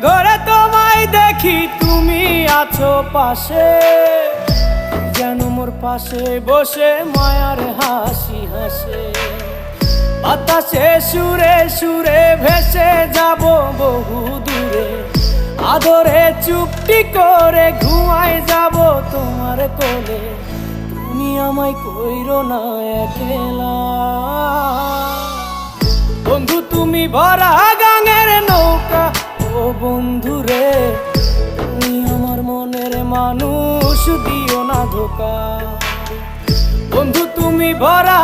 ঘরে তোমায় দেখি তুমি আছো পাশে, যেন মোর পাশে বসে মায়ার হাসি হাসে। বাতাসে সুরে সুরে ভেসে যাব বহু দূরে, আদরে চুপটি করে ঘুমায় যাব তোমার কোলে। তুমি আমায় কইরো না একলা বন্ধু, তুমি ভরা গাঙের নৌকা। ও বন্ধু রে, তুমি আমার মনের মানুষ, দিও না ধোকা। বন্ধু তুমি ভরা